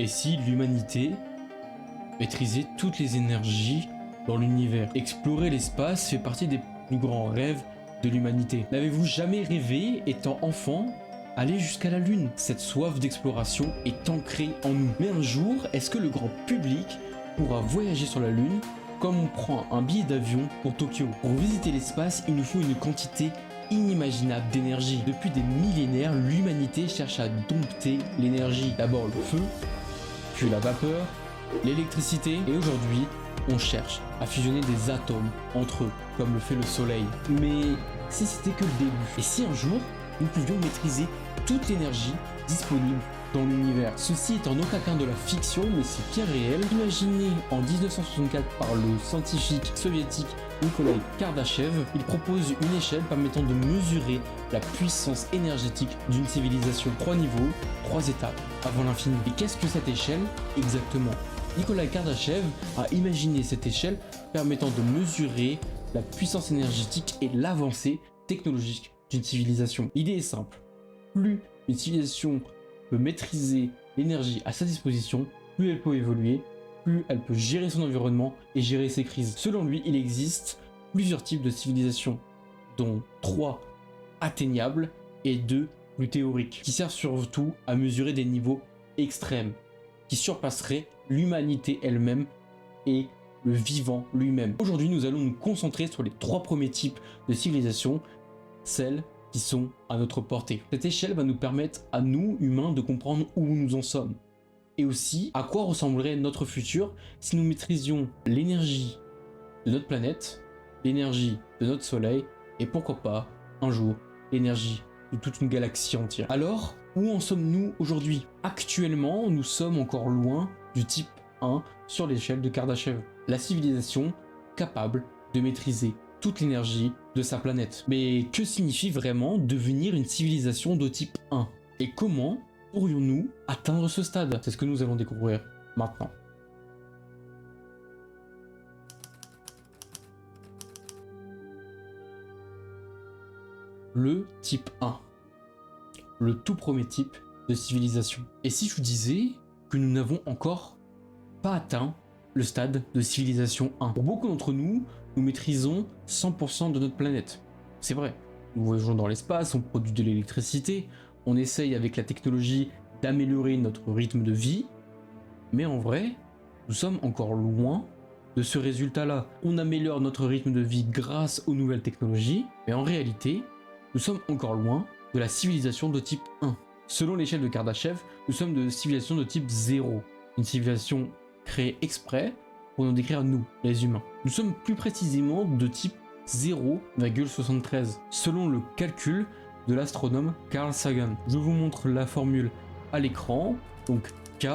Et si l'humanité maîtrisait toutes les énergies dans l'univers? Explorer l'espace fait partie des plus grands rêves de l'humanité. N'avez-vous jamais rêvé, étant enfant, aller jusqu'à la Lune? Cette soif d'exploration est ancrée en nous. Mais un jour, est-ce que le grand public pourra voyager sur la Lune comme on prend un billet d'avion pour Tokyo? Pour visiter l'espace, il nous faut une quantité inimaginable d'énergie. Depuis des millénaires, l'humanité cherche à dompter l'énergie. D'abord le feu, puis la vapeur, l'électricité, et aujourd'hui, on cherche à fusionner des atomes entre eux, comme le fait le Soleil. Mais si c'était que le début, et si un jour, nous pouvions maîtriser toute l'énergie disponible dans l'univers? Ceci est en aucun cas de la fiction, mais c'est bien réel. Imaginé en 1964 par le scientifique soviétique Nikolai Kardashev, il propose une échelle permettant de mesurer la puissance énergétique d'une civilisation. 3 niveaux, 3 étapes avant l'infini. Et qu'est-ce que cette échelle exactement? Nikolai Kardashev a imaginé cette échelle permettant de mesurer la puissance énergétique et l'avancée technologique d'une civilisation. L'idée est simple. Plus une civilisation peut maîtriser l'énergie à sa disposition, plus elle peut évoluer, plus elle peut gérer son environnement et gérer ses crises. Selon lui, il existe plusieurs types de civilisations, dont 3 atteignables et 2 plus théoriques, qui servent surtout à mesurer des niveaux extrêmes, qui surpasseraient l'humanité elle-même et le vivant lui-même. Aujourd'hui, nous allons nous concentrer sur les 3 premiers types de civilisations, celles qui sont à notre portée. Cette échelle va nous permettre à nous, humains, de comprendre où nous en sommes. Et aussi, à quoi ressemblerait notre futur si nous maîtrisions l'énergie de notre planète, l'énergie de notre soleil, et pourquoi pas, un jour, l'énergie de toute une galaxie entière. Alors, où en sommes-nous aujourd'hui? Actuellement, nous sommes encore loin du type 1 sur l'échelle de Kardashev. La civilisation capable de maîtriser toute l'énergie de sa planète. Mais que signifie vraiment devenir une civilisation de type 1? Et comment pourrions-nous atteindre ce stade? C'est ce que nous allons découvrir maintenant. Le type 1. Le tout premier type de civilisation. Et si je vous disais que nous n'avons encore pas atteint le stade de civilisation 1? Pour beaucoup d'entre nous, nous maîtrisons 100% de notre planète. C'est vrai, nous voyageons dans l'espace, on produit de l'électricité, on essaye avec la technologie d'améliorer notre rythme de vie, mais en vrai, nous sommes encore loin de ce résultat-là. On améliore notre rythme de vie grâce aux nouvelles technologies, mais en réalité, nous sommes encore loin de la civilisation de type 1. Selon l'échelle de Kardashev, nous sommes de civilisation de type 0, une civilisation créée exprès pour nous décrire nous, les humains. Nous sommes plus précisément de type 0,73, selon le calcul de l'astronome Carl Sagan. Je vous montre la formule à l'écran, donc K,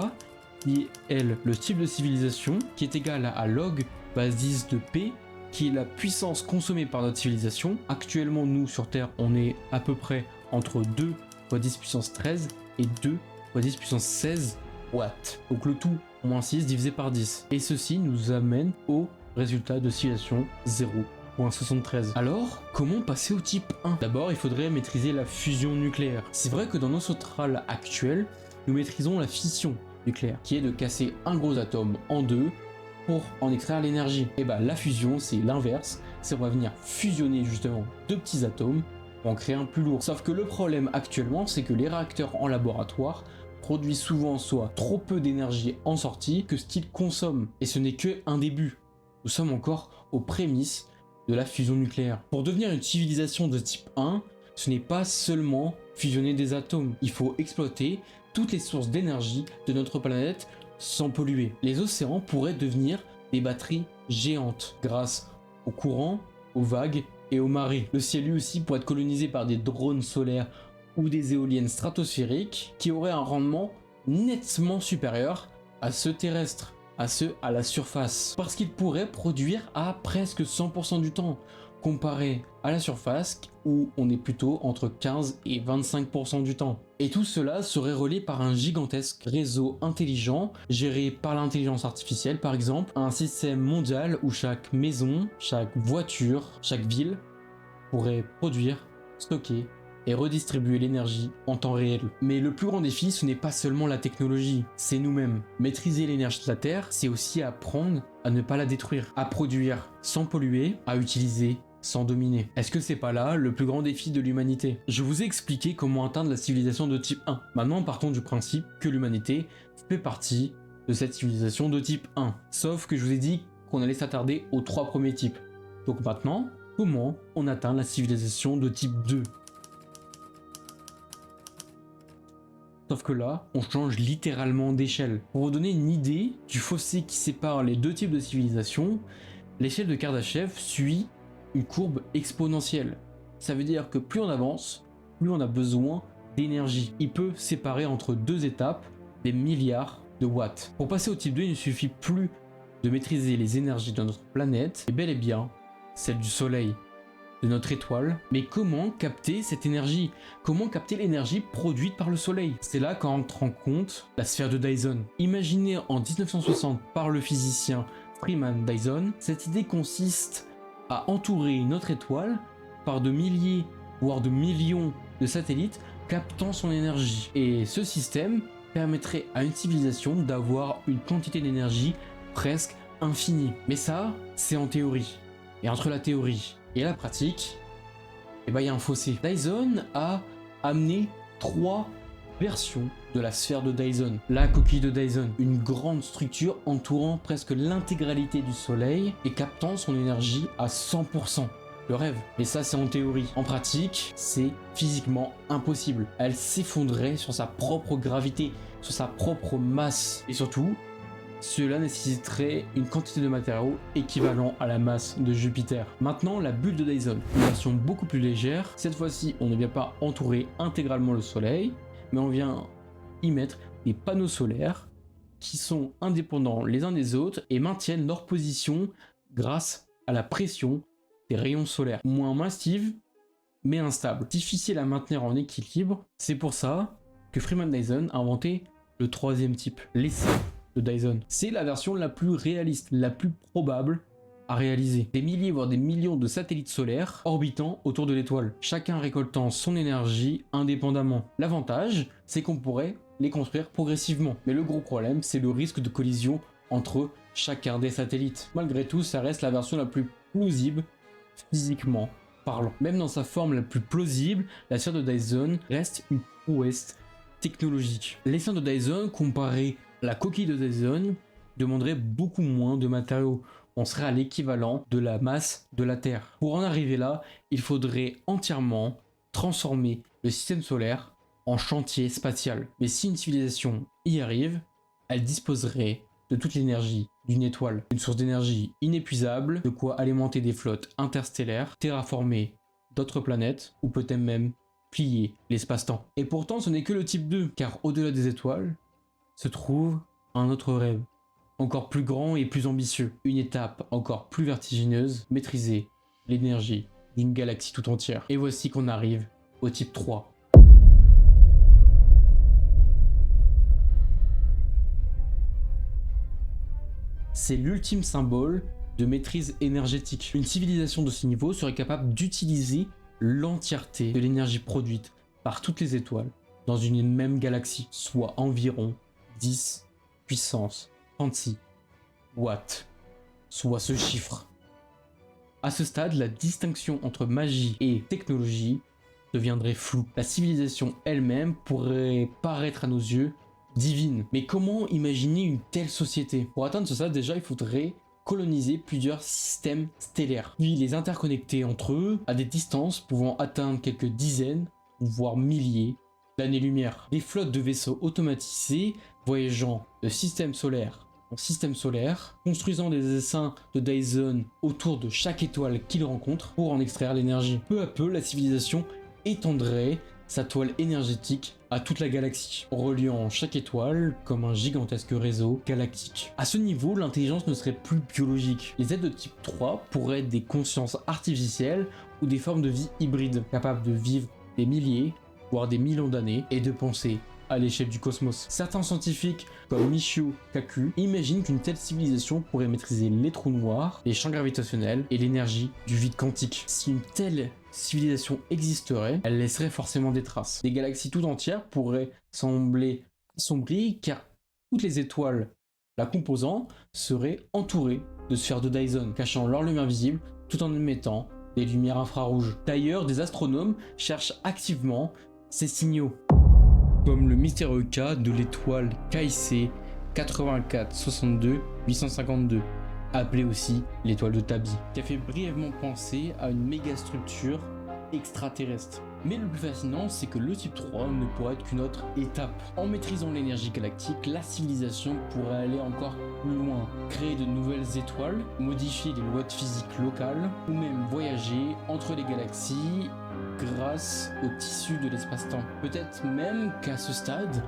qui est le type de civilisation, qui est égal à log base 10 de P, qui est la puissance consommée par notre civilisation. Actuellement, nous, sur Terre, on est à peu près entre 2 fois 10 puissance 13 et 2 fois 10 puissance 16 watts. Donc le tout, moins 6 divisé par 10. Et ceci nous amène au résultat de civilisation 0,73. Alors, comment passer au type 1? D'abord, il faudrait maîtriser la fusion nucléaire. C'est vrai que dans nos centrales actuelles, nous maîtrisons la fission nucléaire, qui est de casser un gros atome en deux pour en extraire l'énergie. Et bah la fusion, c'est l'inverse, c'est on va venir fusionner justement 2 petits atomes pour en créer un plus lourd. Sauf que le problème actuellement, c'est que les réacteurs en laboratoire produisent souvent soit trop peu d'énergie en sortie que ce qu'ils consomment. Et ce n'est que un début. Nous sommes encore aux prémices de la fusion nucléaire. Pour devenir une civilisation de type 1, ce n'est pas seulement fusionner des atomes. Il faut exploiter toutes les sources d'énergie de notre planète sans polluer. Les océans pourraient devenir des batteries géantes grâce aux courants, aux vagues et aux marées. Le ciel lui aussi pourrait être colonisé par des drones solaires ou des éoliennes stratosphériques qui auraient un rendement nettement supérieur à ceux terrestres, à ceux à la surface. Parce qu'ils pourraient produire à presque 100% du temps, comparé à la surface où on est plutôt entre 15 et 25% du temps. Et tout cela serait relié par un gigantesque réseau intelligent géré par l'intelligence artificielle par exemple, un système mondial où chaque maison, chaque voiture, chaque ville pourrait produire, stocker et redistribuer l'énergie en temps réel. Mais le plus grand défi, ce n'est pas seulement la technologie, c'est nous-mêmes. Maîtriser l'énergie de la Terre, c'est aussi apprendre à ne pas la détruire, à produire sans polluer, à utiliser sans dominer. Est-ce que c'est pas là le plus grand défi de l'humanité? Je vous ai expliqué comment atteindre la civilisation de type 1. Maintenant, partons du principe que l'humanité fait partie de cette civilisation de type 1. Sauf que je vous ai dit qu'on allait s'attarder aux 3 premiers types. Donc maintenant, comment on atteint la civilisation de type 2? Sauf que là, on change littéralement d'échelle. Pour vous donner une idée du fossé qui sépare les 2 types de civilisation, l'échelle de Kardashev suit une courbe exponentielle. Ça veut dire que plus on avance, plus on a besoin d'énergie. Il peut séparer entre 2 étapes des milliards de watts. Pour passer au type 2, il ne suffit plus de maîtriser les énergies de notre planète, mais bel et bien celle du Soleil, de notre étoile. Mais comment capter cette énergie? Comment capter l'énergie produite par le Soleil? C'est là qu'entre en compte la sphère de Dyson. Imaginée en 1960 par le physicien Freeman Dyson, cette idée consiste à entourer notre étoile par de milliers, voire de millions de satellites captant son énergie. Et ce système permettrait à une civilisation d'avoir une quantité d'énergie presque infinie. Mais ça, c'est en théorie. Et entre la théorie et la pratique, il y a un fossé. Dyson a amené 3 versions de la sphère de Dyson. La coquille de Dyson, une grande structure entourant presque l'intégralité du Soleil et captant son énergie à 100%. Le rêve. Mais ça, c'est en théorie. En pratique, c'est physiquement impossible. Elle s'effondrerait sur sa propre gravité, sur sa propre masse. Et surtout, cela nécessiterait une quantité de matériaux équivalent à la masse de Jupiter. Maintenant, la bulle de Dyson, une version beaucoup plus légère. Cette fois-ci, on ne vient pas entourer intégralement le Soleil, mais on vient y mettre des panneaux solaires qui sont indépendants les uns des autres et maintiennent leur position grâce à la pression des rayons solaires. Moins massive, mais instable. Difficile à maintenir en équilibre. C'est pour ça que Freeman Dyson a inventé le 3e type, l'essai de Dyson. C'est la version la plus réaliste, la plus probable à réaliser. Des milliers voire des millions de satellites solaires orbitant autour de l'étoile, chacun récoltant son énergie indépendamment. L'avantage, c'est qu'on pourrait les construire progressivement. Mais le gros problème, c'est le risque de collision entre chacun des satellites. Malgré tout, ça reste la version la plus plausible physiquement parlant. Même dans sa forme la plus plausible, la sphère de Dyson reste une prouesse technologique. L'essai de Dyson, comparé à la coquille de Dyson, demanderait beaucoup moins de matériaux. On serait à l'équivalent de la masse de la Terre. Pour en arriver là, il faudrait entièrement transformer le système solaire en chantier spatial. Mais si une civilisation y arrive, elle disposerait de toute l'énergie d'une étoile, une source d'énergie inépuisable, de quoi alimenter des flottes interstellaires, terraformer d'autres planètes, ou peut-être même plier l'espace-temps. Et pourtant, ce n'est que le type 2, car au-delà des étoiles se trouve un autre rêve, encore plus grand et plus ambitieux. Une étape encore plus vertigineuse, maîtriser l'énergie d'une galaxie tout entière. Et voici qu'on arrive au type 3. C'est l'ultime symbole de maîtrise énergétique. Une civilisation de ce niveau serait capable d'utiliser l'entièreté de l'énergie produite par toutes les étoiles dans une même galaxie, soit environ 10 puissance 36 watts, soit ce chiffre. À ce stade, la distinction entre magie et technologie deviendrait floue. La civilisation elle-même pourrait paraître à nos yeux divine. Mais comment imaginer une telle société? Pour atteindre ce stade, déjà, il faudrait coloniser plusieurs systèmes stellaires, puis les interconnecter entre eux à des distances pouvant atteindre quelques dizaines, voire milliers d'années-lumière. Des flottes de vaisseaux automatisés voyageant de système solaire en système solaire, construisant des essaims de Dyson autour de chaque étoile qu'ils rencontrent pour en extraire l'énergie. Peu à peu, la civilisation étendrait sa toile énergétique à toute la galaxie, reliant chaque étoile comme un gigantesque réseau galactique. À ce niveau, l'intelligence ne serait plus biologique. Les êtres de type 3 pourraient être des consciences artificielles ou des formes de vie hybrides, capables de vivre des milliers, voire des millions d'années, et de penser à l'échelle du cosmos. Certains scientifiques, comme Michio Kaku, imaginent qu'une telle civilisation pourrait maîtriser les trous noirs, les champs gravitationnels et l'énergie du vide quantique. Si une telle civilisation existerait, elle laisserait forcément des traces. Des galaxies tout entières pourraient sembler assombries car toutes les étoiles la composant seraient entourées de sphères de Dyson, cachant leur lumière visible tout en émettant des lumières infrarouges. D'ailleurs, des astronomes cherchent activement ces signaux, comme le mystérieux cas de l'étoile KIC 8462-852, appelée aussi l'étoile de Tabby, qui a fait brièvement penser à une mégastructure extraterrestre. Mais le plus fascinant, c'est que le type 3 ne pourrait être qu'une autre étape. En maîtrisant l'énergie galactique, la civilisation pourrait aller encore plus loin, créer de nouvelles étoiles, modifier les lois de physique locales, ou même voyager entre les galaxies grâce au tissu de l'espace-temps. Peut-être même qu'à ce stade,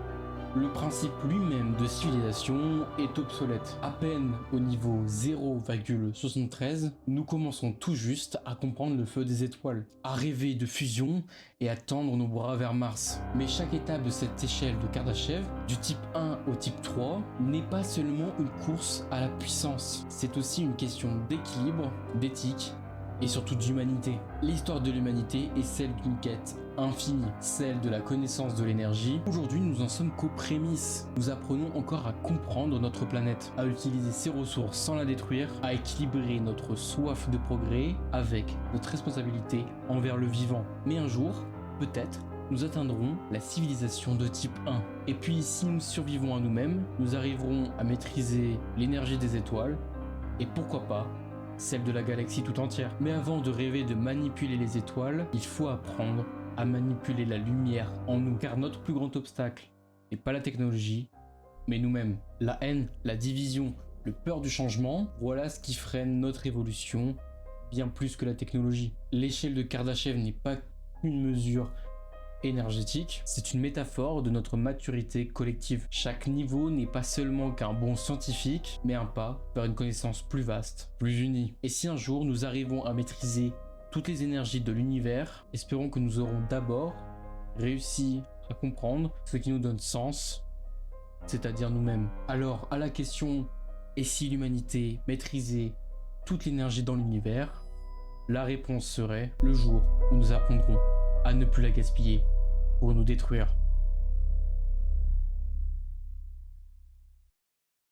le principe lui-même de civilisation est obsolète. À peine au niveau 0,73, nous commençons tout juste à comprendre le feu des étoiles, à rêver de fusion et à tendre nos bras vers Mars. Mais chaque étape de cette échelle de Kardashev, du type 1 au type 3, n'est pas seulement une course à la puissance, c'est aussi une question d'équilibre, d'éthique et surtout d'humanité. L'histoire de l'humanité est celle d'une quête infinie, celle de la connaissance de l'énergie. Aujourd'hui, nous en sommes qu'aux prémices. Nous apprenons encore à comprendre notre planète, à utiliser ses ressources sans la détruire, à équilibrer notre soif de progrès avec notre responsabilité envers le vivant. Mais un jour, peut-être, nous atteindrons la civilisation de type 1. Et puis, si nous survivons à nous-mêmes, nous arriverons à maîtriser l'énergie des étoiles et pourquoi pas celle de la galaxie tout entière. Mais avant de rêver de manipuler les étoiles, il faut apprendre à manipuler la lumière en nous, car notre plus grand obstacle n'est pas la technologie, mais nous-mêmes. La haine, la division, le peur du changement, voilà ce qui freine notre évolution bien plus que la technologie. L'échelle de Kardashev n'est pas qu'une mesure énergétique, c'est une métaphore de notre maturité collective. Chaque niveau n'est pas seulement qu'un bond scientifique, mais un pas vers une connaissance plus vaste, plus unie. Et si un jour nous arrivons à maîtriser toutes les énergies de l'univers, espérons que nous aurons d'abord réussi à comprendre ce qui nous donne sens, c'est-à-dire nous-mêmes. Alors, à la question « Et si l'humanité maîtrisait toute l'énergie dans l'univers ?», la réponse serait le jour où nous apprendrons à ne plus la gaspiller pour nous détruire.